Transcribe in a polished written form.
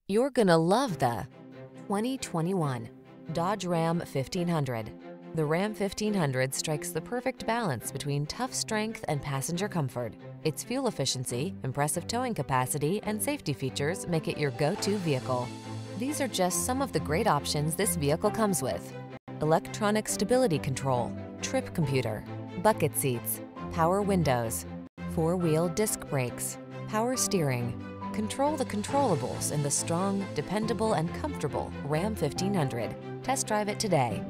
You're gonna love the 2021 Dodge Ram 1500. The Ram 1500 strikes the perfect balance between tough strength and passenger comfort. Its fuel efficiency, impressive towing capacity, and safety features make it your go-to vehicle. These are just some of the great options this vehicle comes with: electronic stability control, trip computer, bucket seats, power windows, four-wheel disc brakes, power steering. Control the controllables in the strong, dependable, and comfortable Ram 1500. Test drive it today.